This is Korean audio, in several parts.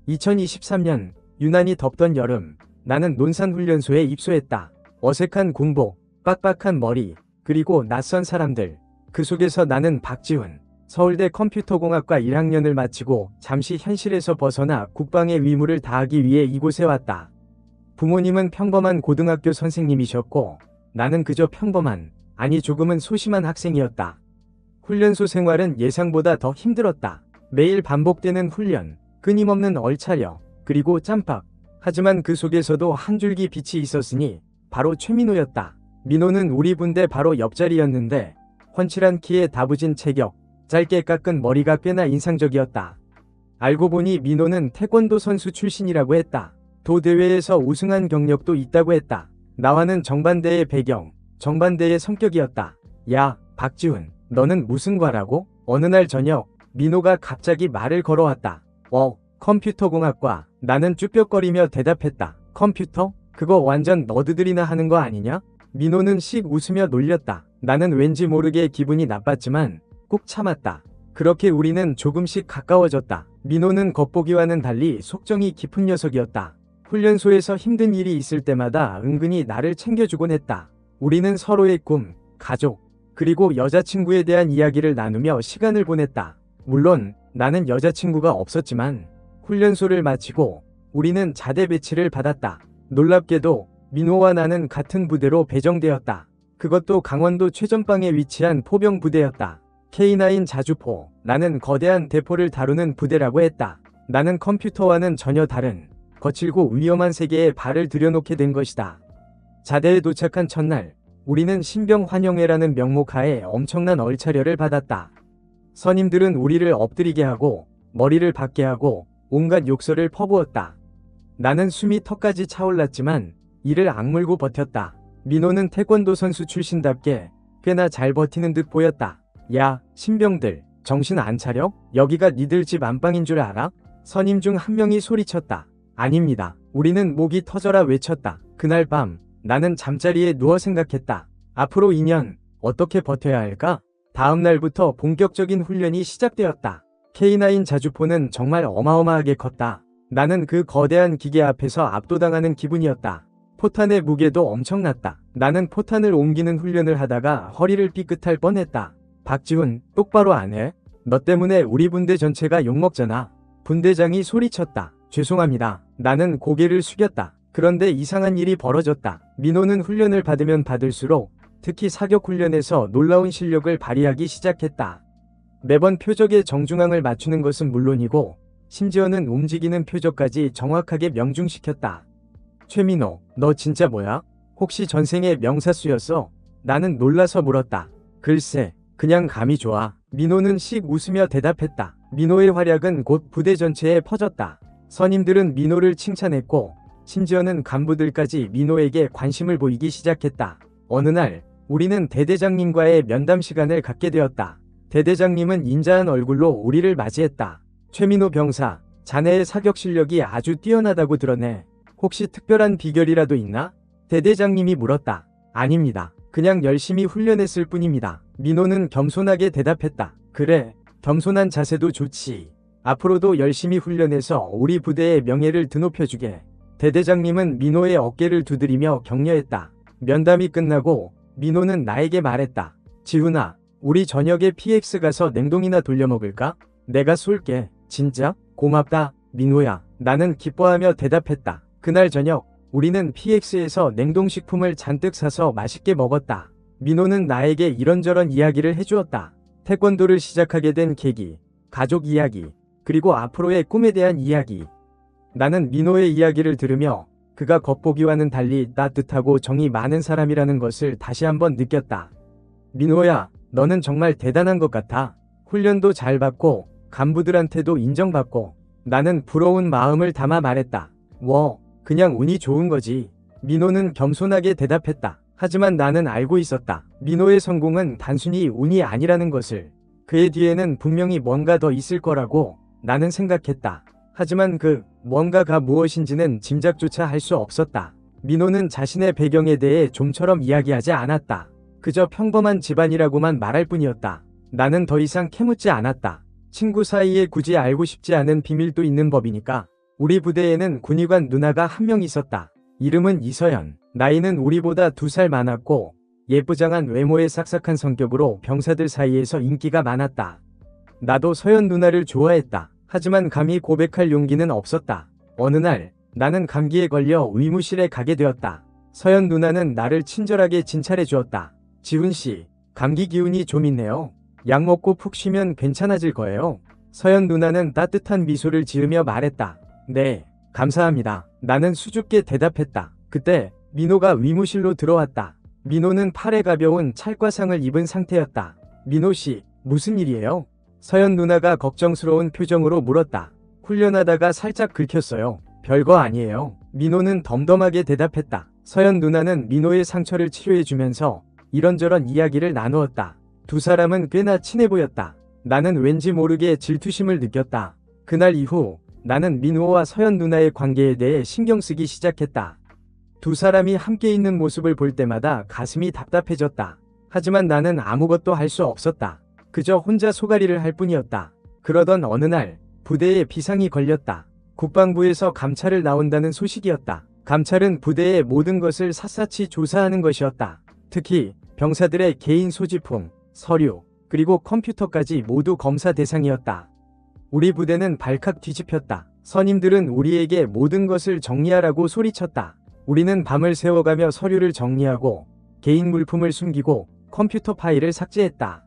2023년 유난히 덥던 여름, 나는 논산훈련소에 입소했다. 어색한 군복, 빡빡한 머리, 그리고 낯선 사람들. 그 속에서 나는 박지훈, 서울대 컴퓨터공학과 1학년을 마치고 잠시 현실에서 벗어나 국방의 의무를 다하기 위해 이곳에 왔다. 부모님은 평범한 고등학교 선생님이셨고 나는 그저 평범한, 아니 조금은 소심한 학생이었다. 훈련소 생활은 예상보다 더 힘들었다. 매일 반복되는 훈련, 끊임없는 얼차려, 그리고 짬밥. 하지만 그 속에서도 한 줄기 빛이 있었으니 바로 최민호였다. 민호는 우리 분대 바로 옆자리였는데 훤칠한 키에 다부진 체격, 짧게 깎은 머리가 꽤나 인상적이었다. 알고 보니 민호는 태권도 선수 출신이라고 했다. 도 대회에서 우승한 경력도 있다고 했다. 나와는 정반대의 배경, 정반대의 성격이었다. 야, 박지훈, 너는 무슨 과라고? 어느 날 저녁, 민호가 갑자기 말을 걸어왔다. 컴퓨터공학과. 나는 쭈뼛거리며 대답했다. 컴퓨터? 그거 완전 너드들이나 하는 거 아니냐? 민호는 씩 웃으며 놀렸다. 나는 왠지 모르게 기분이 나빴지만 꾹 참았다. 그렇게 우리는 조금씩 가까워졌다. 민호는 겉보기와는 달리 속정이 깊은 녀석이었다. 훈련소에서 힘든 일이 있을 때마다 은근히 나를 챙겨주곤 했다. 우리는 서로의 꿈, 가족, 그리고 여자친구에 대한 이야기를 나누며 시간을 보냈다. 물론 나는 여자친구가 없었지만 훈련소를 마치고 우리는 자대 배치를 받았다. 놀랍게도 민호와 나는 같은 부대로 배정되었다. 그것도 강원도 최전방에 위치한 포병 부대였다. K9 자주포. 나는 거대한 대포를 다루는 부대라고 했다. 나는 컴퓨터와는 전혀 다른 거칠고 위험한 세계에 발을 들여놓게 된 것이다. 자대에 도착한 첫날, 우리는 신병 환영회라는 명목 하에 엄청난 얼차려를 받았다. 선임들은 우리를 엎드리게 하고 머리를 박게 하고 온갖 욕설을 퍼부었다. 나는 숨이 턱까지 차올랐지만 이를 악물고 버텼다. 민호는 태권도 선수 출신답게 꽤나 잘 버티는 듯 보였다. 야, 신병들, 정신 안 차려? 여기가 니들 집 안방인 줄 알아? 선임 중 한 명이 소리쳤다. 아닙니다. 우리는 목이 터져라 외쳤다. 그날 밤 나는 잠자리에 누워 생각했다. 앞으로 2년 어떻게 버텨야 할까? 다음 날부터 본격적인 훈련이 시작되었다. K9 자주포는 정말 어마어마하게 컸다. 나는 그 거대한 기계 앞에서 압도당하는 기분이었다. 포탄의 무게도 엄청났다. 나는 포탄을 옮기는 훈련을 하다가 허리를 삐끗할 뻔했다. 박지훈, 똑바로 안 해? 너 때문에 우리 분대 전체가 욕먹잖아. 분대장이 소리쳤다. 죄송합니다. 나는 고개를 숙였다. 그런데 이상한 일이 벌어졌다. 민호는 훈련을 받으면 받을수록 특히 사격 훈련에서 놀라운 실력을 발휘하기 시작했다. 매번 표적의 정중앙을 맞추는 것은 물론이고 심지어는 움직이는 표적까지 정확하게 명중시켰다. 최민호, 너 진짜 뭐야? 혹시 전생에 명사수였어? 나는 놀라서 물었다. 글쎄, 그냥 감이 좋아. 민호는 씩 웃으며 대답했다. 민호의 활약은 곧 부대 전체에 퍼졌다. 선임들은 민호를 칭찬했고 심지어는 간부들까지 민호에게 관심을 보이기 시작했다. 어느 날 우리는 대대장님과의 면담 시간을 갖게 되었다. 대대장님은 인자한 얼굴로 우리를 맞이했다. 최민호 병사, 자네의 사격 실력이 아주 뛰어나다고 들었네. 혹시 특별한 비결이라도 있나? 대대장님이 물었다. 아닙니다. 그냥 열심히 훈련했을 뿐입니다. 민호는 겸손하게 대답했다. 그래, 겸손한 자세도 좋지. 앞으로도 열심히 훈련해서 우리 부대의 명예를 드높여주게. 대대장님은 민호의 어깨를 두드리며 격려했다. 면담이 끝나고 민호는 나에게 말했다. 지훈아, 우리 저녁에 PX 가서 냉동이나 돌려 먹을까? 내가 쏠게. 진짜? 고맙다, 민호야. 나는 기뻐하며 대답했다. 그날 저녁 우리는 PX에서 냉동식품을 잔뜩 사서 맛있게 먹었다. 민호는 나에게 이런저런 이야기를 해주었다. 태권도를 시작하게 된 계기, 가족 이야기, 그리고 앞으로의 꿈에 대한 이야기. 나는 민호의 이야기를 들으며 그가 겉보기와는 달리 따뜻하고 정이 많은 사람이라는 것을 다시 한번 느꼈다. 민호야, 너는 정말 대단한 것 같아. 훈련도 잘 받고 간부들한테도 인정받고. 나는 부러운 마음을 담아 말했다. 그냥 운이 좋은 거지. 민호는 겸손하게 대답했다. 하지만 나는 알고 있었다. 민호의 성공은 단순히 운이 아니라는 것을. 그의 뒤에는 분명히 뭔가 더 있을 거라고 나는 생각했다. 하지만 그 뭔가가 무엇인지는 짐작조차 할 수 없었다. 민호는 자신의 배경에 대해 좀처럼 이야기하지 않았다. 그저 평범한 집안이라고만 말할 뿐이었다. 나는 더 이상 캐묻지 않았다. 친구 사이에 굳이 알고 싶지 않은 비밀도 있는 법이니까. 우리 부대에는 군의관 누나가 한 명 있었다. 이름은 이서연. 나이는 우리보다 2살 많았고 예쁘장한 외모에 싹싹한 성격으로 병사들 사이에서 인기가 많았다. 나도 서연 누나를 좋아했다. 하지만 감히 고백할 용기는 없었다. 어느 날 나는 감기에 걸려 의무실에 가게 되었다. 서연 누나는 나를 친절하게 진찰해 주었다. 지훈씨, 감기 기운이 좀 있네요. 약 먹고 푹 쉬면 괜찮아질 거예요. 서연 누나는 따뜻한 미소를 지으며 말했다. 네, 감사합니다. 나는 수줍게 대답했다. 그때 민호가 의무실로 들어왔다. 민호는 팔에 가벼운 찰과상을 입은 상태였다. 민호씨, 무슨 일이에요? 서연 누나가 걱정스러운 표정으로 물었다. 훈련하다가 살짝 긁혔어요. 별거 아니에요. 민호는 덤덤하게 대답했다. 서연 누나는 민호의 상처를 치료해주면서 이런저런 이야기를 나누었다. 두 사람은 꽤나 친해 보였다. 나는 왠지 모르게 질투심을 느꼈다. 그날 이후 나는 민호와 서연 누나의 관계에 대해 신경 쓰기 시작했다. 두 사람이 함께 있는 모습을 볼 때마다 가슴이 답답해졌다. 하지만 나는 아무것도 할 수 없었다. 그저 혼자 소가리를 할 뿐이었다. 그러던 어느 날 부대에 비상이 걸렸다. 국방부에서 감찰을 나온다는 소식이었다. 감찰은 부대의 모든 것을 샅샅이 조사하는 것이었다. 특히 병사들의 개인 소지품, 서류, 그리고 컴퓨터까지 모두 검사 대상이었다. 우리 부대는 발칵 뒤집혔다. 선임들은 우리에게 모든 것을 정리하라고 소리쳤다. 우리는 밤을 새워가며 서류를 정리하고 개인 물품을 숨기고 컴퓨터 파일을 삭제했다.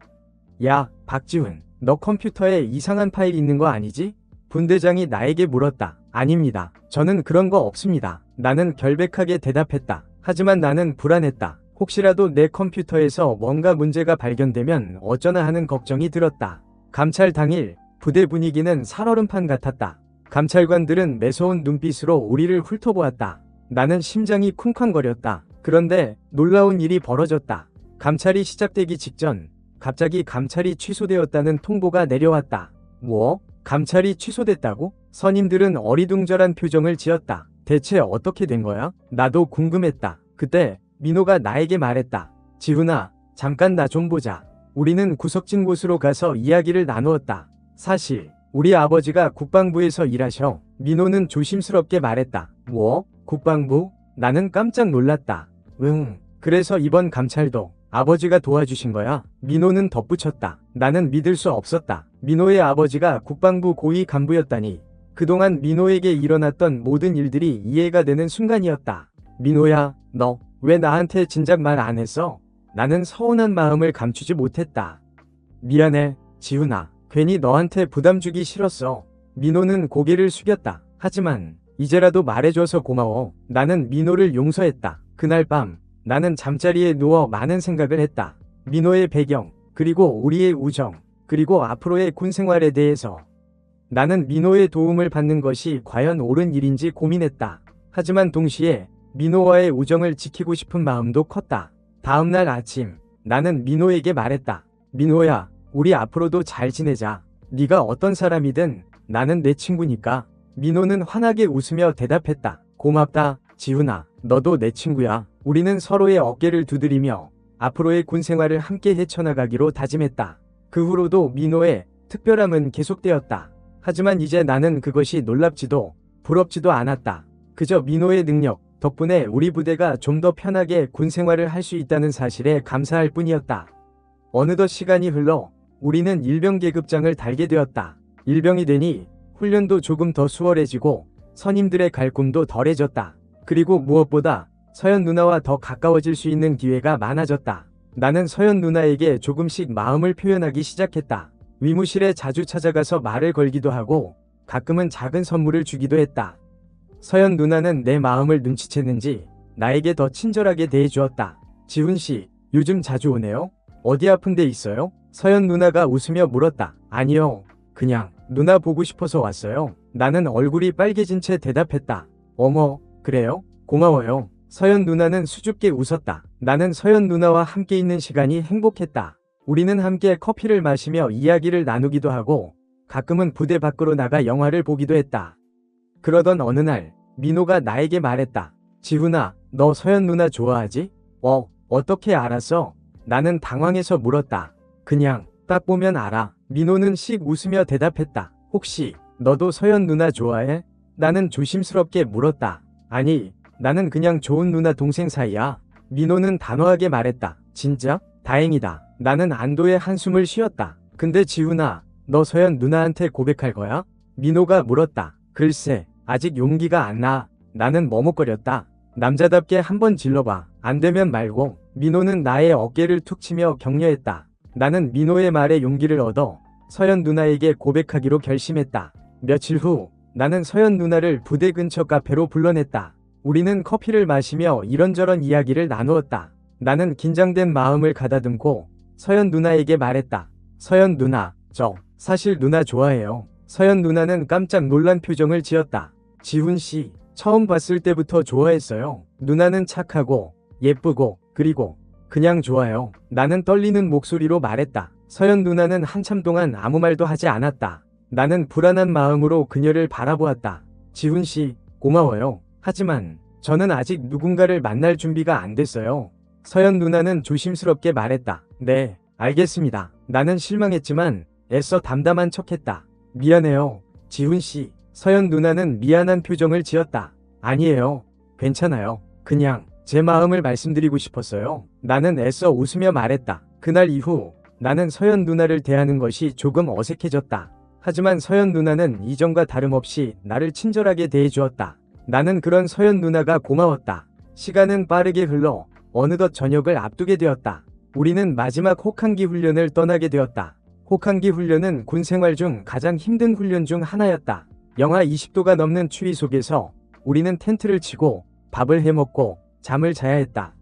야, 박지훈, 너 컴퓨터에 이상한 파일 있는 거 아니지? 분대장이 나에게 물었다. 아닙니다. 저는 그런 거 없습니다. 나는 결백하게 대답했다. 하지만 나는 불안했다. 혹시라도 내 컴퓨터에서 뭔가 문제가 발견되면 어쩌나 하는 걱정이 들었다. 감찰 당일 부대 분위기는 살얼음판 같았다. 감찰관들은 매서운 눈빛으로 우리를 훑어보았다. 나는 심장이 쿵쾅거렸다. 그런데 놀라운 일이 벌어졌다. 감찰이 시작되기 직전 갑자기 감찰이 취소되었다는 통보가 내려왔다. 뭐? 감찰이 취소됐다고? 선임들은 어리둥절한 표정을 지었다. 대체 어떻게 된 거야? 나도 궁금했다. 그때 민호가 나에게 말했다. 지훈아, 잠깐 나 좀 보자. 우리는 구석진 곳으로 가서 이야기를 나누었다. 사실 우리 아버지가 국방부에서 일하셔. 민호는 조심스럽게 말했다. 뭐? 국방부? 나는 깜짝 놀랐다. 응. 그래서 이번 감찰도 아버지가 도와주신 거야? 민호는 덧붙였다. 나는 믿을 수 없었다. 민호의 아버지가 국방부 고위 간부였다니. 그동안 민호에게 일어났던 모든 일들이 이해가 되는 순간이었다. 민호야, 너 왜 나한테 진작 말 안 했어? 나는 서운한 마음을 감추지 못했다. 미안해, 지훈아. 괜히 너한테 부담 주기 싫었어. 민호는 고개를 숙였다. 하지만 이제라도 말해줘서 고마워. 나는 민호를 용서했다. 그날 밤 나는 잠자리에 누워 많은 생각을 했다. 민호의 배경, 그리고 우리의 우정, 그리고 앞으로의 군 생활에 대해서. 나는 민호의 도움을 받는 것이 과연 옳은 일인지 고민했다. 하지만 동시에 민호와의 우정을 지키고 싶은 마음도 컸다. 다음날 아침 나는 민호에게 말했다. 민호야, 우리 앞으로도 잘 지내자. 네가 어떤 사람이든 나는 내 친구니까. 민호는 환하게 웃으며 대답했다. 고맙다, 지훈아. 너도 내 친구야. 우리는 서로의 어깨를 두드리며 앞으로의 군 생활을 함께 헤쳐나가기로 다짐했다. 그 후로도 민호의 특별함은 계속되었다. 하지만 이제 나는 그것이 놀랍지도 부럽지도 않았다. 그저 민호의 능력 덕분에 우리 부대가 좀 더 편하게 군 생활을 할 수 있다는 사실에 감사할 뿐이었다. 어느덧 시간이 흘러 우리는 일병 계급장을 달게 되었다. 일병이 되니 훈련도 조금 더 수월해지고 선임들의 갈굼도 덜해졌다. 그리고 무엇보다 서연 누나와 더 가까워질 수 있는 기회가 많아졌다. 나는 서연 누나에게 조금씩 마음을 표현하기 시작했다. 의무실에 자주 찾아가서 말을 걸기도 하고 가끔은 작은 선물을 주기도 했다. 서연 누나는 내 마음을 눈치챘는지 나에게 더 친절하게 대해주었다. 지훈씨, 요즘 자주 오네요? 어디 아픈 데 있어요? 서연 누나가 웃으며 물었다. 아니요, 그냥 누나 보고 싶어서 왔어요. 나는 얼굴이 빨개진 채 대답했다. 어머, 그래요? 고마워요. 서연 누나는 수줍게 웃었다. 나는 서연 누나와 함께 있는 시간이 행복했다. 우리는 함께 커피를 마시며 이야기를 나누기도 하고 가끔은 부대 밖으로 나가 영화를 보기도 했다. 그러던 어느 날 민호가 나에게 말했다. 지훈아, 너 서연 누나 좋아하지? 어떻게 알았어? 나는 당황해서 물었다. 그냥 딱 보면 알아. 민호는 씩 웃으며 대답했다. 혹시 너도 서연 누나 좋아해? 나는 조심스럽게 물었다. 아니, 나는 그냥 좋은 누나 동생 사이야. 민호는 단호하게 말했다. 진짜? 다행이다. 나는 안도의 한숨을 쉬었다. 근데 지훈아, 너 서연 누나한테 고백할 거야? 민호가 물었다. 글쎄, 아직 용기가 안 나. 나는 머뭇거렸다. 남자답게 한번 질러봐. 안 되면 말고. 민호는 나의 어깨를 툭 치며 격려했다. 나는 민호의 말에 용기를 얻어 서연 누나에게 고백하기로 결심했다. 며칠 후 나는 서연 누나를 부대 근처 카페로 불러냈다. 우리는 커피를 마시며 이런저런 이야기를 나누었다. 나는 긴장된 마음을 가다듬고 서연 누나에게 말했다. 서연 누나, 저 사실 누나 좋아해요. 서연 누나는 깜짝 놀란 표정을 지었다. 지훈씨, 처음 봤을 때부터 좋아했어요. 누나는 착하고 예쁘고 그리고 그냥 좋아요. 나는 떨리는 목소리로 말했다. 서연 누나는 한참 동안 아무 말도 하지 않았다. 나는 불안한 마음으로 그녀를 바라보았다. 지훈씨, 고마워요. 하지만 저는 아직 누군가를 만날 준비가 안 됐어요. 서연 누나는 조심스럽게 말했다. 네, 알겠습니다. 나는 실망했지만 애써 담담한 척했다. 미안해요, 지훈씨. 서연 누나는 미안한 표정을 지었다. 아니에요. 괜찮아요. 그냥 제 마음을 말씀드리고 싶었어요. 나는 애써 웃으며 말했다. 그날 이후 나는 서연 누나를 대하는 것이 조금 어색해졌다. 하지만 서연 누나는 이전과 다름없이 나를 친절하게 대해주었다. 나는 그런 서연 누나가 고마웠다. 시간은 빠르게 흘러 어느덧 저녁을 앞두게 되었다. 우리는 마지막 혹한기 훈련을 떠나게 되었다. 혹한기 훈련은 군 생활 중 가장 힘든 훈련 중 하나였다. 영하 20도가 넘는 추위 속에서 우리는 텐트를 치고 밥을 해먹고 잠을 자야 했다.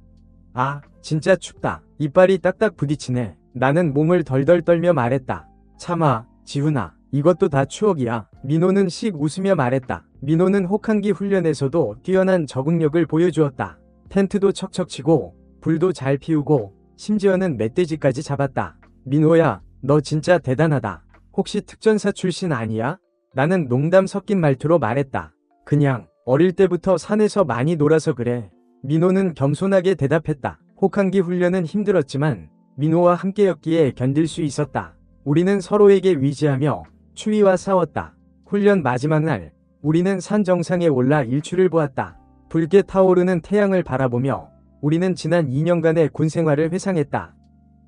아, 진짜 춥다. 이빨이 딱딱 부딪히네. 나는 몸을 덜덜 떨며 말했다. 참아, 지훈아. 이것도 다 추억이야. 민호는 씩 웃으며 말했다. 민호는 혹한기 훈련에서도 뛰어난 적응력을 보여주었다. 텐트도 척척 치고 불도 잘 피우고 심지어는 멧돼지까지 잡았다. 민호야, 너 진짜 대단하다. 혹시 특전사 출신 아니야? 나는 농담 섞인 말투로 말했다. 그냥 어릴 때부터 산에서 많이 놀아서 그래. 민호는 겸손하게 대답했다. 혹한기 훈련은 힘들었지만 민호와 함께였기에 견딜 수 있었다. 우리는 서로에게 위지하며 추위와 싸웠다. 훈련 마지막 날, 우리는 산 정상에 올라 일출을 보았다. 붉게 타오르는 태양을 바라보며 우리는 지난 2년간의 군 생활을 회상했다.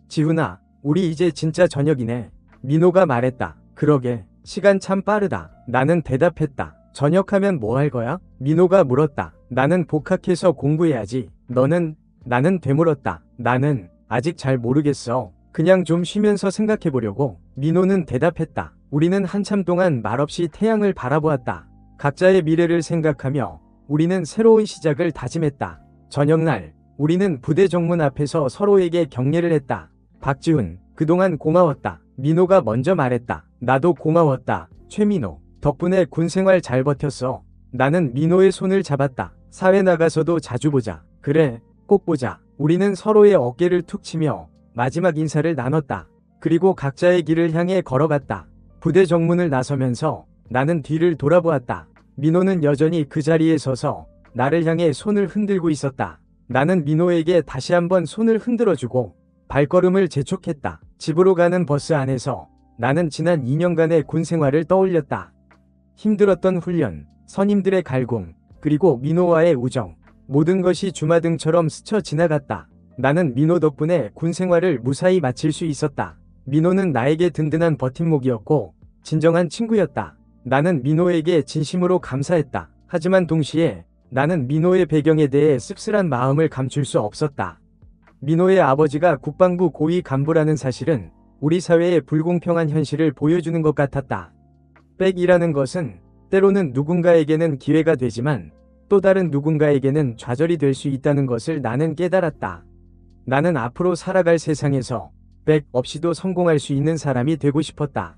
지훈아, 우리 이제 진짜 저녁이네. 민호가 말했다. 그러게, 시간 참 빠르다. 나는 대답했다. 저녁하면 뭐 할 거야? 민호가 물었다. 나는 복학해서 공부해야지. 너는? 나는 되물었다. 나는 아직 잘 모르겠어. 그냥 좀 쉬면서 생각해보려고. 민호는 대답했다. 우리는 한참 동안 말없이 태양을 바라보았다. 각자의 미래를 생각하며 우리는 새로운 시작을 다짐했다. 저녁날, 우리는 부대 정문 앞에서 서로에게 격려를 했다. 박지훈, 그동안 고마웠다. 민호가 먼저 말했다. 나도 고마웠다. 최민호, 덕분에 군생활 잘 버텼어. 나는 민호의 손을 잡았다. 사회 나가서도 자주 보자. 그래, 꼭 보자. 우리는 서로의 어깨를 툭 치며 마지막 인사를 나눴다. 그리고 각자의 길을 향해 걸어갔다. 부대 정문을 나서면서 나는 뒤를 돌아보았다. 민호는 여전히 그 자리에 서서 나를 향해 손을 흔들고 있었다. 나는 민호에게 다시 한번 손을 흔들어주고 발걸음을 재촉했다. 집으로 가는 버스 안에서 나는 지난 2년간의 군 생활을 떠올렸다. 힘들었던 훈련, 선임들의 갈굼, 그리고 민호와의 우정. 모든 것이 주마등처럼 스쳐 지나갔다. 나는 민호 덕분에 군 생활을 무사히 마칠 수 있었다. 민호는 나에게 든든한 버팀목이었고 진정한 친구였다. 나는 민호에게 진심으로 감사했다. 하지만 동시에 나는 민호의 배경에 대해 씁쓸한 마음을 감출 수 없었다. 민호의 아버지가 국방부 고위 간부라는 사실은 우리 사회의 불공평한 현실을 보여주는 것 같았다. 백이라는 것은 때로는 누군가에게는 기회가 되지만 또 다른 누군가에게는 좌절이 될 수 있다는 것을 나는 깨달았다. 나는 앞으로 살아갈 세상에서 백 없이도 성공할 수 있는 사람이 되고 싶었다.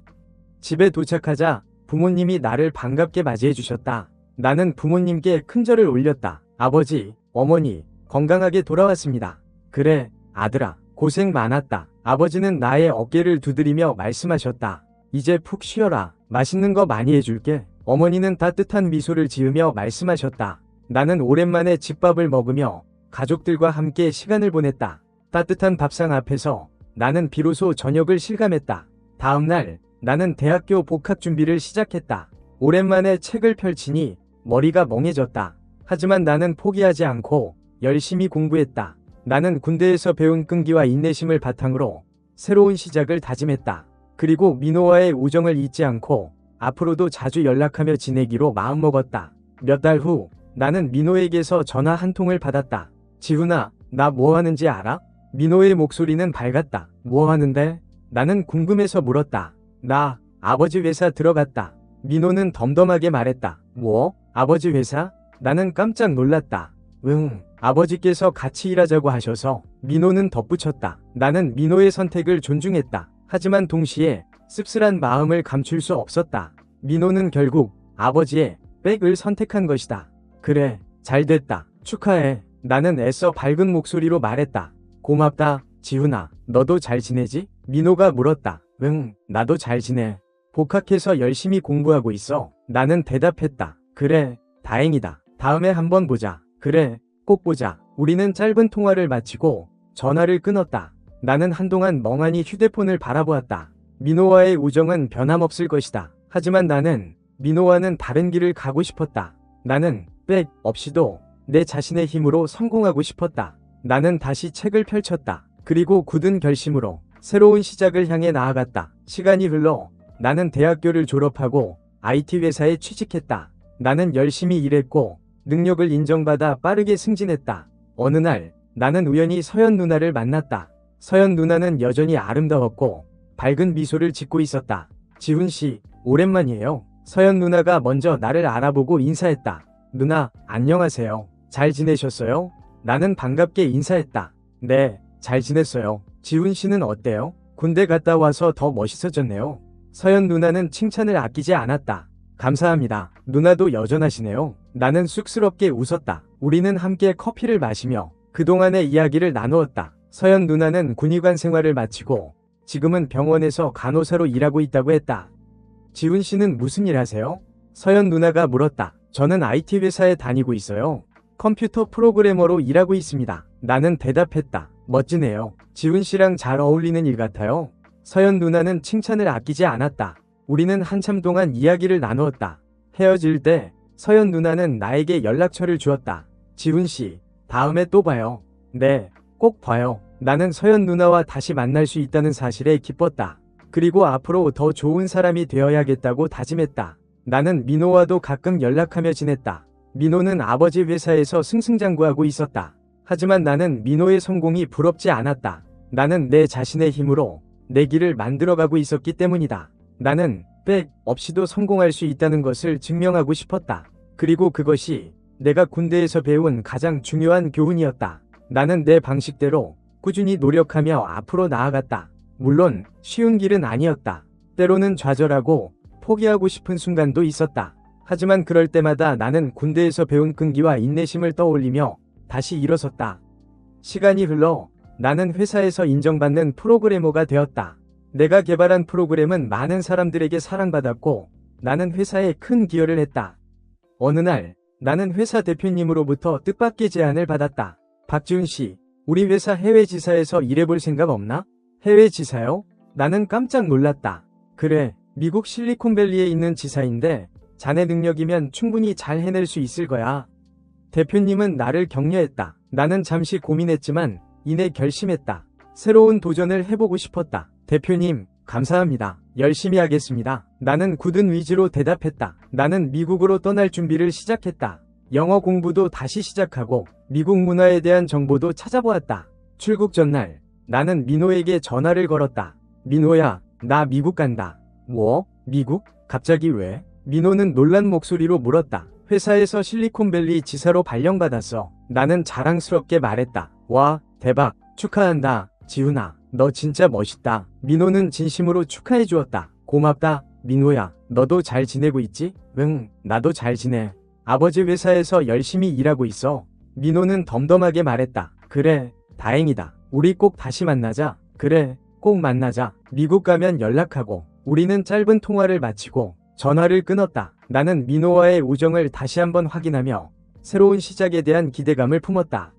집에 도착하자 부모님이 나를 반갑게 맞이해 주셨다. 나는 부모님께 큰절을 올렸다. 아버지, 어머니, 건강하게 돌아왔습니다. 그래, 아들아, 고생 많았다. 아버지는 나의 어깨를 두드리며 말씀하셨다. 이제 푹 쉬어라. 맛있는 거 많이 해줄게. 어머니는 따뜻한 미소를 지으며 말씀하셨다. 나는 오랜만에 집밥을 먹으며 가족들과 함께 시간을 보냈다. 따뜻한 밥상 앞에서 나는 비로소 저녁을 실감했다. 다음 날, 나는 대학교 복학 준비를 시작했다. 오랜만에 책을 펼치니 머리가 멍해졌다. 하지만 나는 포기하지 않고 열심히 공부했다. 나는 군대에서 배운 끈기와 인내심을 바탕으로 새로운 시작을 다짐했다. 그리고 민호와의 우정을 잊지 않고 앞으로도 자주 연락하며 지내기로 마음먹었다. 몇 달 후 나는 민호에게서 전화 한 통을 받았다. 지훈아, 나 뭐 하는지 알아? 민호의 목소리는 밝았다. 뭐 하는데? 나는 궁금해서 물었다. 나 아버지 회사 들어갔다. 민호는 덤덤하게 말했다. 뭐? 아버지 회사? 나는 깜짝 놀랐다. 응, 아버지께서 같이 일하자고 하셔서. 민호는 덧붙였다. 나는 민호의 선택을 존중했다. 하지만 동시에 씁쓸한 마음을 감출 수 없었다. 민호는 결국 아버지의 백을 선택한 것이다. 그래, 잘됐다. 축하해. 나는 애써 밝은 목소리로 말했다. 고맙다, 지훈아. 너도 잘 지내지? 민호가 물었다. 응, 나도 잘 지내. 복학해서 열심히 공부하고 있어. 나는 대답했다. 그래, 다행이다. 다음에 한번 보자. 그래, 꼭 보자. 우리는 짧은 통화를 마치고 전화를 끊었다. 나는 한동안 멍하니 휴대폰을 바라보았다. 민호와의 우정은 변함없을 것이다. 하지만 나는 민호와는 다른 길을 가고 싶었다. 나는 백 없이도 내 자신의 힘으로 성공하고 싶었다. 나는 다시 책을 펼쳤다. 그리고 굳은 결심으로 새로운 시작을 향해 나아갔다. 시간이 흘러 나는 대학교를 졸업하고 IT 회사에 취직했다. 나는 열심히 일했고 능력을 인정받아 빠르게 승진했다. 어느 날 나는 우연히 서연 누나를 만났다. 서연 누나는 여전히 아름다웠고 밝은 미소를 짓고 있었다. 지훈씨, 오랜만이에요. 서연 누나가 먼저 나를 알아보고 인사했다. 누나, 안녕하세요. 잘 지내셨어요? 나는 반갑게 인사했다. 네, 잘 지냈어요. 지훈씨는 어때요? 군대 갔다 와서 더 멋있어졌네요. 서연 누나는 칭찬을 아끼지 않았다. 감사합니다. 누나도 여전하시네요. 나는 쑥스럽게 웃었다. 우리는 함께 커피를 마시며 그동안의 이야기를 나누었다. 서연 누나는 군의관 생활을 마치고 지금은 병원에서 간호사로 일하고 있다고 했다. 지훈 씨는 무슨 일 하세요? 서연 누나가 물었다. 저는 IT 회사에 다니고 있어요. 컴퓨터 프로그래머로 일하고 있습니다. 나는 대답했다. 멋지네요. 지훈 씨랑 잘 어울리는 일 같아요. 서연 누나는 칭찬을 아끼지 않았다. 우리는 한참 동안 이야기를 나누었다. 헤어질 때 서연 누나는 나에게 연락처를 주었다. 지훈 씨, 다음에 또 봐요. 네, 꼭 봐요. 나는 서연 누나와 다시 만날 수 있다는 사실에 기뻤다. 그리고 앞으로 더 좋은 사람이 되어야겠다고 다짐했다. 나는 민호와도 가끔 연락하며 지냈다. 민호는 아버지 회사에서 승승장구하고 있었다. 하지만 나는 민호의 성공이 부럽지 않았다. 나는 내 자신의 힘으로 내 길을 만들어가고 있었기 때문이다. 나는 백 없이도 성공할 수 있다는 것을 증명하고 싶었다. 그리고 그것이 내가 군대에서 배운 가장 중요한 교훈이었다. 나는 내 방식대로 꾸준히 노력하며 앞으로 나아갔다. 물론 쉬운 길은 아니었다. 때로는 좌절하고 포기하고 싶은 순간도 있었다. 하지만 그럴 때마다 나는 군대에서 배운 끈기와 인내심을 떠올리며 다시 일어섰다. 시간이 흘러 나는 회사에서 인정받는 프로그래머가 되었다. 내가 개발한 프로그램은 많은 사람들에게 사랑받았고 나는 회사에 큰 기여를 했다. 어느 날 나는 회사 대표님으로부터 뜻밖의 제안을 받았다. 박지훈 씨, 우리 회사 해외 지사에서 일해볼 생각 없나? 해외 지사요? 나는 깜짝 놀랐다. 그래, 미국 실리콘밸리에 있는 지사인데 자네 능력이면 충분히 잘 해낼 수 있을 거야. 대표님은 나를 격려했다. 나는 잠시 고민했지만 이내 결심했다. 새로운 도전을 해보고 싶었다. 대표님, 감사합니다. 열심히 하겠습니다. 나는 굳은 의지로 대답했다. 나는 미국으로 떠날 준비를 시작했다. 영어 공부도 다시 시작하고 미국 문화에 대한 정보도 찾아보았다. 출국 전날 나는 민호에게 전화를 걸었다. 민호야, 나 미국 간다. 뭐? 미국? 갑자기 왜? 민호는 놀란 목소리로 물었다. 회사에서 실리콘밸리 지사로 발령받았어. 나는 자랑스럽게 말했다. 와, 대박. 축하한다. 지훈아, 너 진짜 멋있다. 민호는 진심으로 축하해 주었다. 고맙다, 민호야. 너도 잘 지내고 있지? 응, 나도 잘 지내. 아버지 회사에서 열심히 일하고 있어. 민호는 덤덤하게 말했다. 그래, 다행이다. 우리 꼭 다시 만나자. 그래, 꼭 만나자. 미국 가면 연락하고. 우리는 짧은 통화를 마치고 전화를 끊었다. 나는 민호와의 우정을 다시 한번 확인하며 새로운 시작에 대한 기대감을 품었다.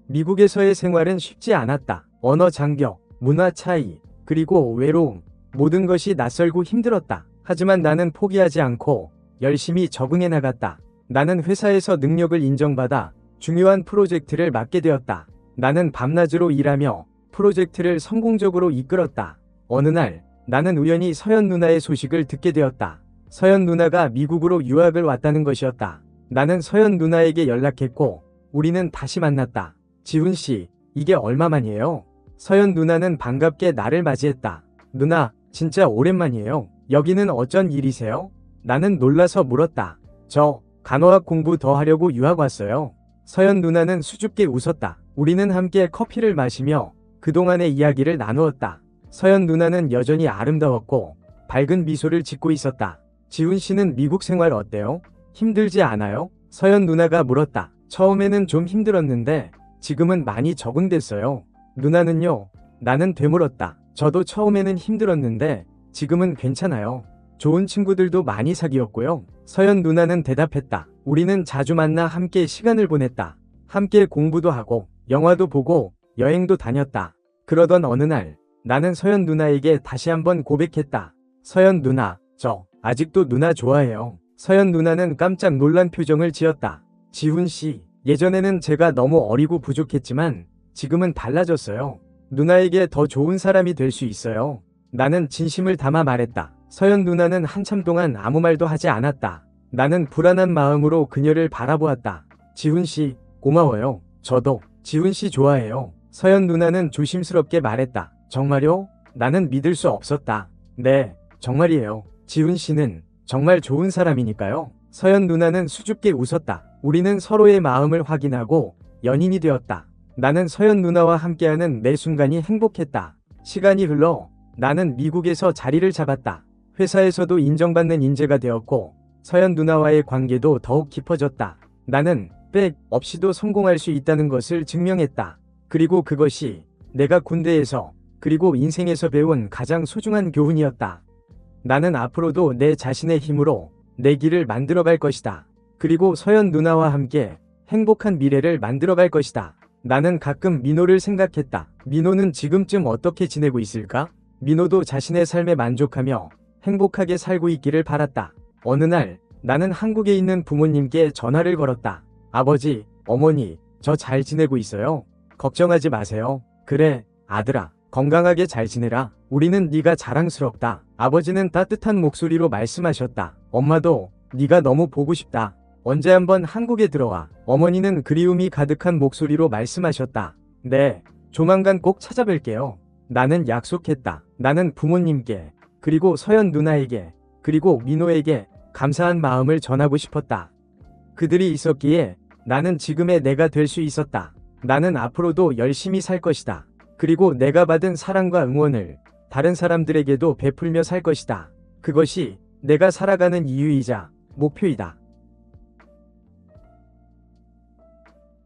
미국에서의 생활은 쉽지 않았다. 언어 장벽, 문화 차이, 그리고 외로움, 모든 것이 낯설고 힘들었다. 하지만 나는 포기하지 않고 열심히 적응해 나갔다. 나는 회사에서 능력을 인정받아 중요한 프로젝트를 맡게 되었다. 나는 밤낮으로 일하며 프로젝트를 성공적으로 이끌었다. 어느 날 나는 우연히 서연 누나의 소식을 듣게 되었다. 서연 누나가 미국으로 유학을 왔다는 것이었다. 나는 서연 누나에게 연락했고 우리는 다시 만났다. 지훈 씨, 이게 얼마만이에요? 서연 누나는 반갑게 나를 맞이했다. 누나, 진짜 오랜만이에요. 여기는 어쩐 일이세요? 나는 놀라서 물었다. 저 간호학 공부 더 하려고 유학 왔어요. 서연 누나는 수줍게 웃었다. 우리는 함께 커피를 마시며 그동안의 이야기를 나누었다. 서연 누나는 여전히 아름다웠고 밝은 미소를 짓고 있었다. 지훈 씨는 미국 생활 어때요? 힘들지 않아요? 서연 누나가 물었다. 처음에는 좀 힘들었는데 지금은 많이 적응됐어요. 누나는요? 나는 되물었다. 저도 처음에는 힘들었는데 지금은 괜찮아요. 좋은 친구들도 많이 사귀었고요. 서연 누나는 대답했다. 우리는 자주 만나 함께 시간을 보냈다. 함께 공부도 하고 영화도 보고 여행도 다녔다. 그러던 어느 날 나는 서연 누나에게 다시 한번 고백했다. 서연 누나, 저 아직도 누나 좋아해요. 서연 누나는 깜짝 놀란 표정을 지었다. 지훈 씨, 예전에는 제가 너무 어리고 부족했지만 지금은 달라졌어요. 누나에게 더 좋은 사람이 될 수 있어요. 나는 진심을 담아 말했다. 서연 누나는 한참 동안 아무 말도 하지 않았다. 나는 불안한 마음으로 그녀를 바라보았다. 지훈 씨, 고마워요. 저도 지훈 씨 좋아해요. 서연 누나는 조심스럽게 말했다. 정말요? 나는 믿을 수 없었다. 네, 정말이에요. 지훈 씨는 정말 좋은 사람이니까요. 서연 누나는 수줍게 웃었다. 우리는 서로의 마음을 확인하고 연인이 되었다. 나는 서연 누나와 함께하는 매 순간이 행복했다. 시간이 흘러 나는 미국에서 자리를 잡았다. 회사에서도 인정받는 인재가 되었고 서연 누나와의 관계도 더욱 깊어졌다. 나는 백 없이도 성공할 수 있다는 것을 증명했다. 그리고 그것이 내가 군대에서 그리고 인생에서 배운 가장 소중한 교훈이었다. 나는 앞으로도 내 자신의 힘으로 내 길을 만들어갈 것이다. 그리고 서연 누나와 함께 행복한 미래를 만들어갈 것이다. 나는 가끔 민호를 생각했다. 민호는 지금쯤 어떻게 지내고 있을까? 민호도 자신의 삶에 만족하며 행복하게 살고 있기를 바랐다. 어느 날 나는 한국에 있는 부모님께 전화를 걸었다. 아버지, 어머니, 저 잘 지내고 있어요. 걱정하지 마세요. 그래, 아들아, 건강하게 잘 지내라. 우리는 네가 자랑스럽다. 아버지는 따뜻한 목소리로 말씀하셨다. 엄마도 네가 너무 보고 싶다. 언제 한번 한국에 들어와. 어머니는 그리움이 가득한 목소리로 말씀하셨다. 네, 조만간 꼭 찾아뵐게요. 나는 약속했다. 나는 부모님께, 그리고 서연 누나에게, 그리고 민호에게 감사한 마음을 전하고 싶었다. 그들이 있었기에 나는 지금의 내가 될 수 있었다. 나는 앞으로도 열심히 살 것이다. 그리고 내가 받은 사랑과 응원을 다른 사람들에게도 베풀며 살 것이다. 그것이 내가 살아가는 이유이자 목표이다.